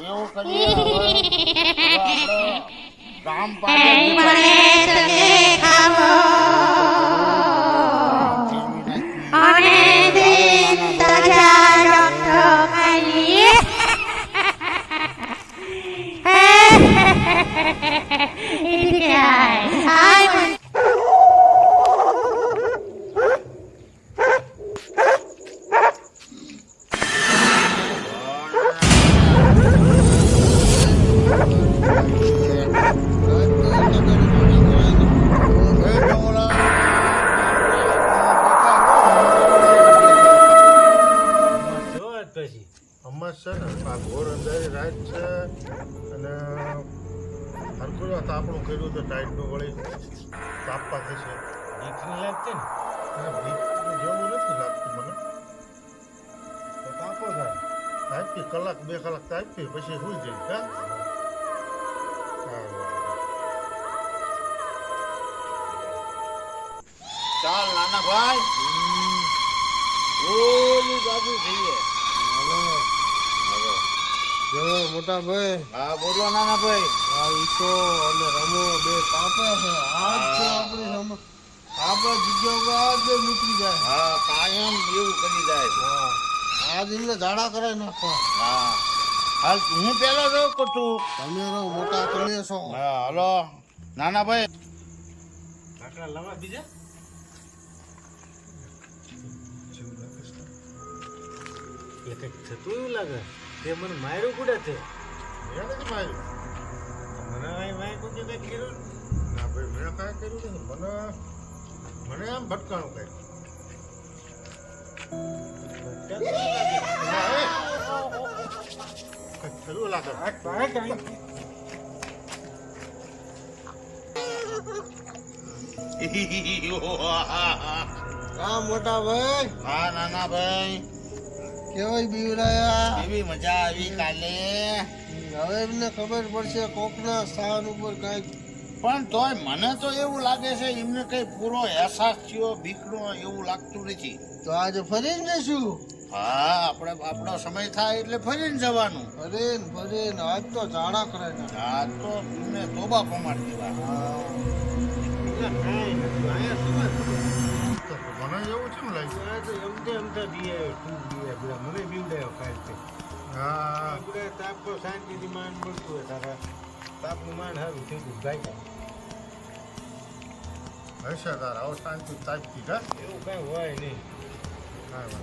એવું કરીએ ગામ પાડે આપણું કર્યું તો ટાઈટનું વળી તાપવા થશે બીક નહીં લાગતી ને બીક જેવું નથી લાગતું મને તો તાપો થાય તાપી કલાક 2 કલાક તાપી પછી સુઈ જાય ચાલ નાના ભાઈ ઓલી બાજુ જઈએ મોટા ભાઈ હા બોલો નાના ભાઈ ઈકો અને રમો બે પાપા છે આજ છે આપણી આપણા જગ્યા આજ નીકળી જાય હા કાયમ એવું કરી જાય હા આજ એમને ઝાડા કરાવી નાખો હા હાલ હું પેલો રહું કે તું તમે રહો મોટા તમે છો હા હલો નાના ભાઈ આટલા લવા બીજા એક થતું એવું લાગે તે મને માર્યું કુડે છે મેં નથી માર્યું મને વાય કોઈ કઈ કર્યું ના ભાઈ મેં કાંઈ કર્યું નથી મને આમ ભટકાણું કઈ થયું લાગે હા મોટા ભાઈ હા નાના ભાઈ કેવાય બીવડાયા એવી મજા આવી કાલે હવે એમને ખબર પડશે કોકના સ્થાન ઉપર કાંઈક પણ તોય મને તો એવું લાગે છે એમને કઈ પૂરો અહેસાસ થયો બીકનો એવું લાગતું નથી તો આજે ફરીને જશું હા આપણો સમય થાય એટલે ફરીને જવાનું ફરીને આજ તો ઝાડા કરે ને આ તો એમને તોબા પમાડી દેવા મને એવું છે ને મને બીવડાયો કાલ છે હા તાપ શાંતિથી માન મળતું હોય તારા તાપનું માન સારું થઈ ગયું ગાય હશે તારા આવો શાંતિ તાપતી કા એવું કઈ હોય નહીં કાંઈ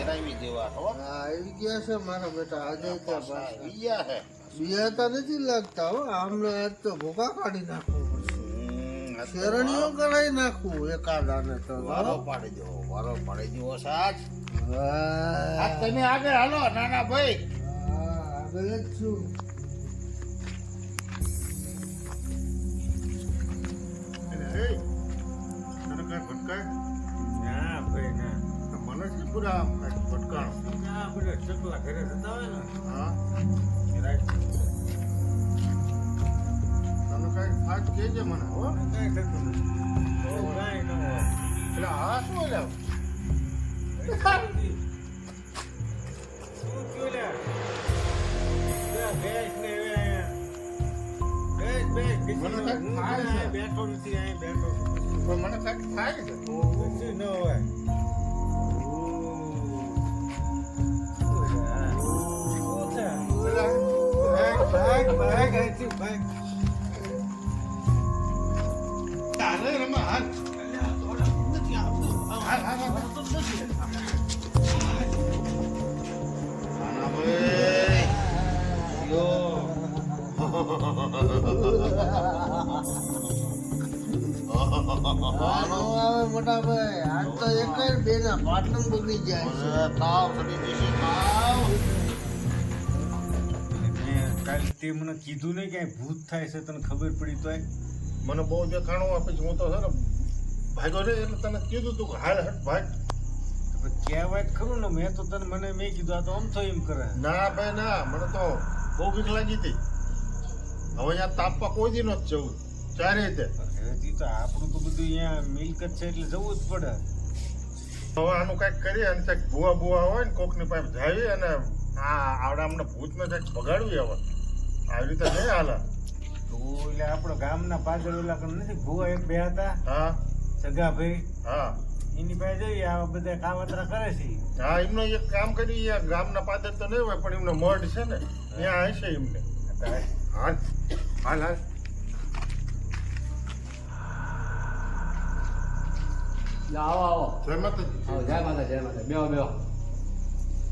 વાંધો દેવા હો હા આવી ગયા છે મારા બેટા આજે આવી ગયા છે બિયાતા નથી લાગતા હો આમને આજ તો ભૂકા કાઢી નાખવું પડશે શેરણીઓ કરાવી નાખવું એકાદાને તો વારો પાડી દેવો સાચ હા તમે આગળ હાલો નાના ભાઈ આગળ જ છું તને કઈ ભટકાય ના ભાઈ ના મને જ પૂરા ભટકાણો ના બધા ચકલા ઘરે જતા હોય ને હા રાઈટ તમે કઈ ફાટ કહેજે મને હો કઈ થતું નથી કઈ ન હોય એટલે આ શું લે શું થયું લે બેસ ને બેસ મને કાંઈક થાય છે. બેઠો નથી અહીં બેઠો પણ મને કઈ થાય છે કશું ન હોય તારે રમા હાથ મોટા ભાઈ આજ તો એક જ બે ના પાટણ બગડી જાય તાવ ચડી જશે તાવ કાલ તે મને કીધું નહીં કે ભૂત થાય છે તને ખબર પડી તો મને બહુ દેખાણું પછી હું તો છે ને ભાગ્યો ને એટલે તને કીધું તું હાલ હટ ભાગ કહેવાય ખરું ને મેં તો તને મેં કીધું આ તો આમ તો એમ કરે ના ભાઈ ના મને તો બહુ બીક લાગી હતી હવે અહીંયા તાપવા કોઈ દી નથી જવું ચારે તે હજી તો આપણું તો બધું અહીંયા મિલકત છે એટલે જવું જ પડે. હવે આનું કંઈક કરીએ અને કંઈક ભૂવા ભૂવા હોય ને કોકની પાસે જાવી અને આવડા અમને ભૂતને કંઈક ભગાડવી હવે આવી રીતે નહીં હાલે. તો એટલે આપણો ગામના પાછળ ઓલા કણ નથી ભૂવા એક બે હતા હા સગાભાઈ, હા એની પાસે જઈએ આ બધા કાવતરા કરે છે. હા એમનો એક કામ કરી ગામના પાદર તો નહીં હોય પણ એમનો મઢ છે ને ત્યાં હશે એમને. હાલ હાલ હાલ આવો આવો જય માતાજી. આવો જય માતા જય માતા બેહો બેહો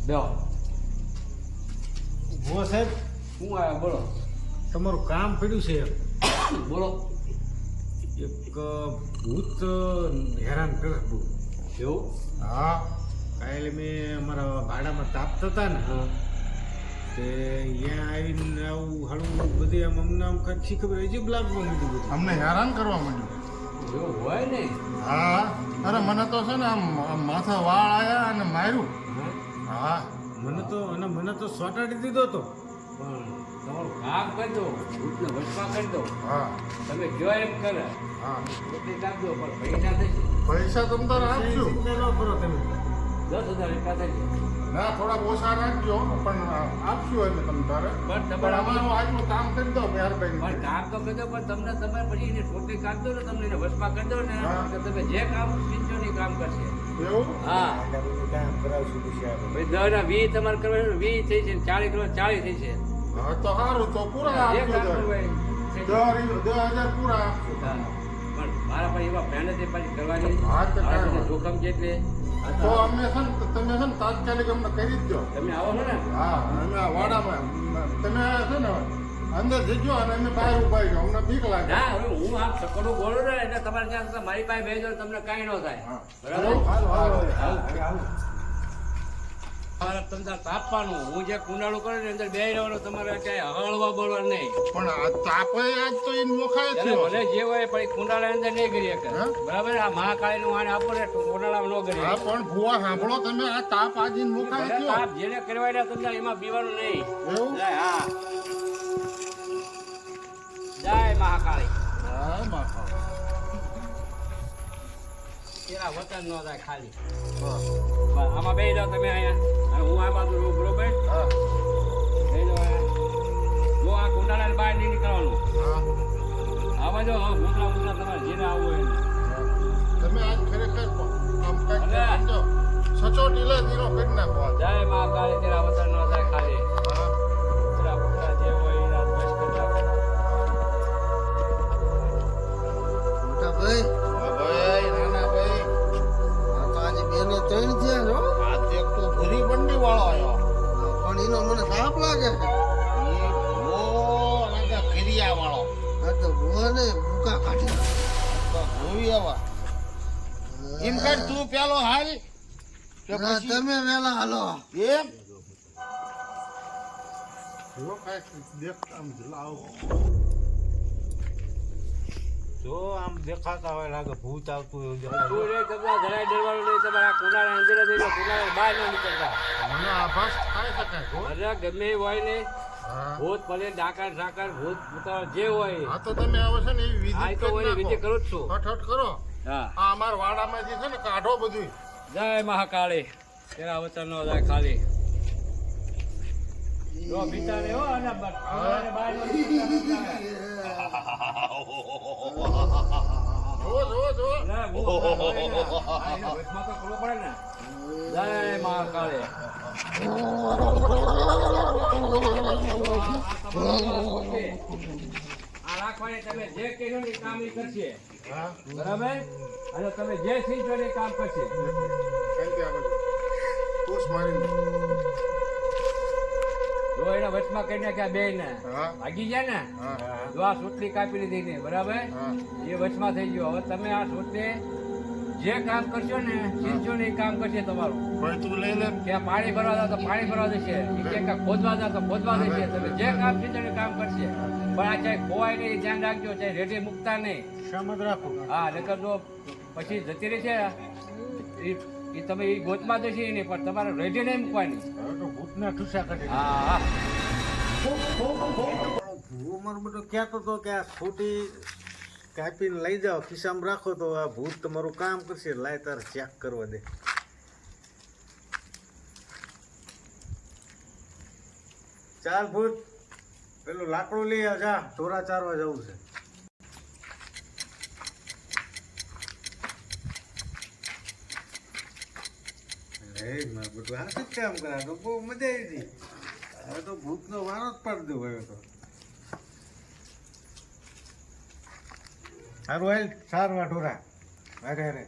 બેહો ભૂવા સાહેબ, શું આવ્યા બોલો તમારું કામ પડ્યું છે. બોલો એક ભૂત હેરાન કરે બહુ. એવું હા કાલે મેં અમારા ભાડામાં તાપતા હતા ને હા તે અહીંયા આવીને આવું હળવું બધે આમ અમને આમ કંઈક શી ખબર અજીબ લાગવા માંડ્યું બધું. અમને હેરાન કરવા માંડ્યું. એવું હોય ને હા અરે મને તો છે ને આમ માથા વાળ આયા અને માર્યું. હા હા મને તો સોટાડી દીધો તો. પણ તમારું કામ કરી દો ભૂતને વચમાં કરી દો હા તમે જો એમ કરે હા રોટલી કાપજો પણ પૈસા થશે પૈસા તમ તારે આપશું. ચિંતા ન કરો તમે. 10,000 રૂપિયા થશે ના થોડા ઓછા રાખજો પણ આપશું અમે તમ તારે. પણ પણ તમારે અમારું આજનું કામ કરી દો મહેરબાની. પણ કામ તો કરી દો પણ તમને તમે પછી એને રોટલી કાપી દો ને તમને એને વચમાં કરી દો ને હા. તો તમે જે કામ શીખજો ને એ કામ કરશે એવું હા એટલે બધું કામ કરાવશું પછી આપણે. ભાઈ 10 ના 20 તમારે કરવા 20 થઈ છે 40 કરવા 40 થઈ છે હા તો સારું તો પૂરા જે આપજો કામ કરવું હોય થઈ જાય. 10,000 પૂરા આપજો. હા. પણ મારા પાસે એવા મહેનત એ પાછી કરવાની હા, તો મારા કાંઈ પાસે જોખમ છે એટલે તો અમે છે ને તમે છે ને તાત્કાલિક અમને કરી જ દો. તમે આવો છો ને હા અમે આ વાડામાં તમે છે ને અંદર જજો અને અમે બહાર ઉભા રહ્યો અમને બીક લાગે. ના હવે હું આમ સકડું બોલું ને એટલે તમારે ત્યાં મારી પાસે બેસજો તમને કાંઈ ન થાય હા. બરાબર હાલો, હાલો. તમારે તમને તાપવાનું હું જે કુંડાળું કરું ને અંદર બે રહેવાનું તમારે ક્યાંય હળવા બોલવા નહીં પણ આ તાપે આજ તો એ મોખાય એને થયો. ભલે જે હોય પણ એ કુંડાળા અંદર નહીં કરી શકે હા? બરાબર આ મહાકાળી નું આને આપો ને કુંડાળામાં ન કરી હા પણ ભુવા સાંભળો તમે આ તાપ આજે મોખાય ભલે થયો. તાપ જેને કરવાના તમને એમાં પીવાનું નહીં એવું જય હા જય મહાકાળી હા માથા. તેરા વચન ન થાય ખાલી હા. બસ આમાં બેસી જાઓ તમે અહીંયા અને હું આ બાજુ રહું બરોબર હા. બેસી જાઓ અહીંયા. જો આ કુંડાળાને બહાર નહીં નીકળવાનું હા. આવા જો હા મુદ્રા તમારે જેને આવવું હોય એને. તમે આજ ખરેખર આમ કંઈક અલે. સમજો સચોટ ઈલાજ એનો કરી નાખો આજ. જય મહાકાળી તેરા વચન ન થાય ખાલી હા. તેરા પુત્રા જે હોય એ રાત બસ કરતા મોટા ભાઈ હા ભાઈ નાના ભાઈ આ તો આજે બેને 3 થયા છો આજ એક તો ભૂરી બંડી વાળો આવ્યો. પણ એનો મને તાપ લાગે છે એ ભૂવો લાગે ફેરિયા વાળો. આ તો ભૂવાને ભૂકા કાઢી તો ભૂવી આવા. એમ કર તું પેલો હાલ કે ના, પછી તમે વેલા હાલો એમ જો કાંઈક દેખ આમ લાવો. જો આમ દેખાતા હોય લાગે ભૂત આવતું એવું દેખાય. તું રે તમને જરાય ડરવાનું નહીં તમારા કુંડાળા અંદર જ રહી જાઓ કુંડાળા બહાર ન નીકળતા મને આભાસ થાય શકાય હો. અરે ગમે એ હોય ને હા. ભૂત ભલે ડાકર ઝાકર ભૂત ભૂતાવળ જે હોય હા તો તમે આવો છે ને એવી આ વિધિ તો કરી હોય વિધિ નાખો. કરું જ છું ફટફટ કરો. હા આ અમાર વાડામાં જે છે ને કાઢો બધું. જય મહાકાળી તેરા વચન નો જાય ખાલી જો બીતા રે હો અને કુંડાળાને બહાર ન નીકળતા. જુઓ જુઓ જુઓ. અરે, હું હોય ને, આ એના વચમાં તો કરવું પડે ને જય મહાકાળી આ રાખવાની તમે જે કહ્યું ને એ કામ એ કરશે હા. બરાબર અને તમે જે શીખો ને એ કામ કરશે કાંઈક આ બાજુ. પૂછ મારીને. જો એના વચમાં કરી નાખ્યા બે ને હા. ભાગી ગયા ને હા. જો આ સુટલી કાપી લીધી ને બરાબર હા. એ વચમાં થઈ ગયો હવે તમે આ સુટલી જે કામ કરશો ને શીખશો ને એ કામ કરશે તમારું ભાઈ તું લઈ લે. ત્યાં પાણી ભરવા જાવ તો પાણી ભરવા જશે એ કે ખોદવા જાવ તો ખોદવા જશે તમે જે કામ શીખશો ને એ કામ કરશે પણ આ ચાહે ખોવાય નહીં એ ધ્યાન રાખજો ચાહે રેડી મૂકતા નહીં સમજ રાખો. હા નકર જો પછી જતી રહી છે એ તમે એ ગોતમાં જશે નહીં પણ તમારે રેડી નહીં મૂકવાની હવે તો ભૂતના ઠુસા કાઢી હા હા ભૂવો મારો બધો કહેતો હતો કે આ છોટી કાપીને લઈ જાઓ ખિસ્સામાં રાખો તો આ ભૂત તમારું કામ કરશે. લાય તારે ચેક કરવા દે. ચાલ ભૂત પેલું લાકડું લઈ આવ જા, ઢોરા ચારવા જવું છે. બધું હાથ જ કામ કરા તો બહુ મજા આવી ગઈ. હવે તો ભૂતનો વારો જ પાડી દઉં હવે તો. સારું હાલ સારવા ઢોરા. અરે અરે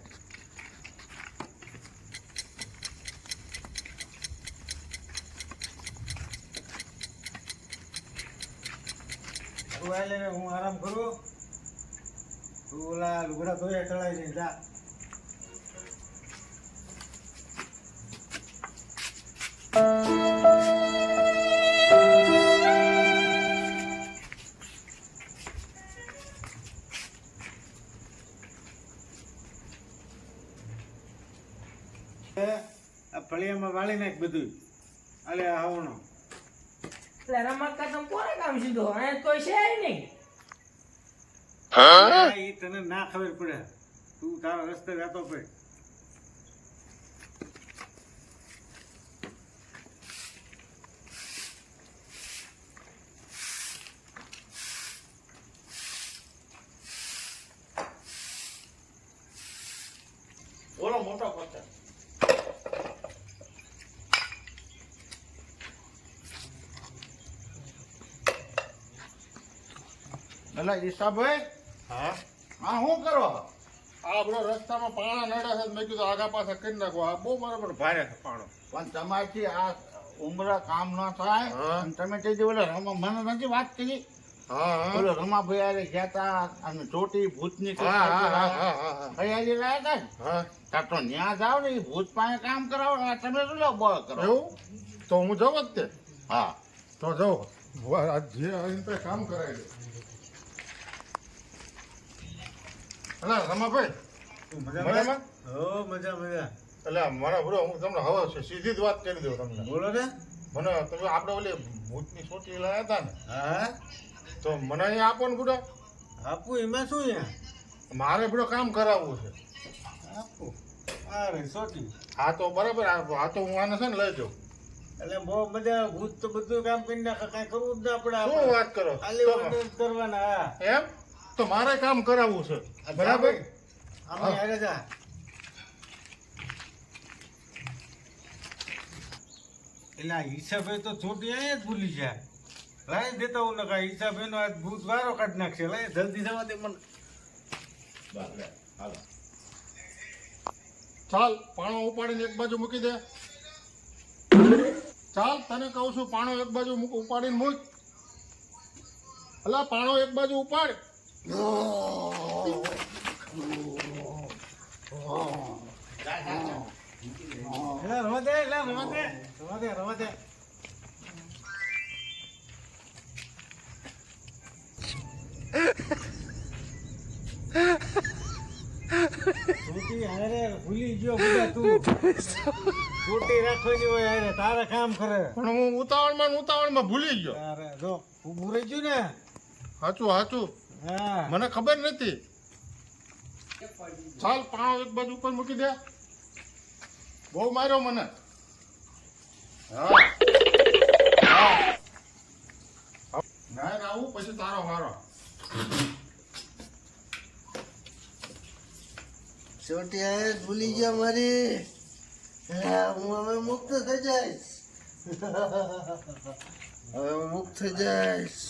સારું હાલ હવે હું આરામ કરું. તું ઓલા લુગડા ધોયા ચડાવી દે જા. આ ફળિયામાં વાળી નાખ બધું. અલે આવવાનો એટલે રમત કા તમ કોને કામ સીધો હે કોઈ છે નહીં. એ તને ના ખબર પડે. તું તારા રસ્તે જતો પડે. બોલો મોટો પથ્થર. એટલે ઈશાભાઈ હા આ શું કરો? આ આપણો રસ્તામાં પાણા નડે છે મેં કીધું આગા પાછા કરી નાખો. આ બહુ મારા પર ભારે છે પાણો. પણ તમારથી આ ઉમરા કામ ન થાય. હા. અને તમે તે દી ઓલા મને નથી વાત કરી. હા ઓલો રમાભાઈ હારે ગયા તા અને ચોટી ભૂતની હા હા હા હા હા હૈયાજી લાયા તા ને. હા તાર તો ન્યા જાવ ને એ ભૂત પાસે કામ કરાવો. આ તમે શું લો બળ કરો? એવું તો હું જવું જ તે. હા તો જવું જે આવીને કામ કરાવી દે. અલા રમાભાઈ તું મજામાં? હો મજા મજા. એટલે મારા બરો હું તમને હવે સીધી જ વાત કરી દઉં તમને. બોલો ને. મને તમે આપણે ઓલી ભૂતની સોટી લાયા હતા ને હા તો મને અહીંયા આપો ને બુડો. આપું એમાં શું યાર. મારે બુડો કામ કરાવવું છે. આપું અરે સોટી. હા તો બરાબર. આ તો હું આને છે ને લઈ જાઉં. એટલે બહુ મજા. ભૂત તો બધું કામ કરી નાખે. કઈ કરવું જ ના પડે શું આપણે. વાત કરો ખાલી તો order જ કરવાના. હા એમ તો મારે કામ કરાવવું છે બરાબર. અમે હારે જા. એટલે આ હિસાબે તો ચોટી અહીંયા જ ભૂલી જાય. લાઈ દેતા હું નકા હિસાબે નો આજ ભૂત વારો કાઢી નાખશે. લાઈ જલ્દી જવા દે મને. ચાલ પાણો ઉપાડીને એક બાજુ મૂકી દે. ચાલ તને કહું છું પાણો એક બાજુ ઉપાડીને મૂક. અલા પાણો એક બાજુ ઉપાડ. એટલે રવા દે. એટલે રવા દે. રવા દે. રવા દે. છોટી હારે ભૂલી ગયો બધા તું. છોટી રાખવાની હોય હારે. તારે કામ કરે. પણ હું ઉતાવળમાં ભૂલી ગયો. તારે જો ઊભું રહી ગયું ને. સાચું સાચું હા મને ખબર નથી. ચાલ પાણો એક બાજુ ઉપર મૂકી દે. બહુ માર્યો મને. હા હા ના આવું પછી તારો મારો. ચોટી હારે ભૂલી ગયા મારી. હા, હું હવે મુક્ત થઈ જઈશ. હવે હું મુક્ત થઈ જઈશ.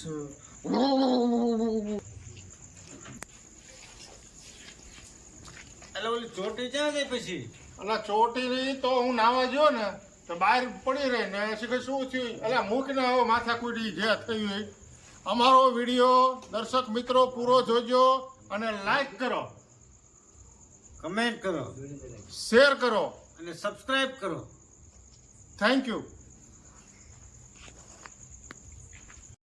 એટલે ઓલી ચોટી ક્યાં ગઈ પછી? અને ચોટી રહી તો હું નાવા ગયો ને તો બહાર પડી રહી ને શીખે શું થયું. એટલે મૂક ને હવે માથા કુડી જે થયું હોય. અમારો વિડીયો દર્શક મિત્રો પૂરો જોજો અને લાઈક કરો, કમેન્ટ કરો શેર કરો. અને સબસ્ક્રાઇબ કરો. Thank you.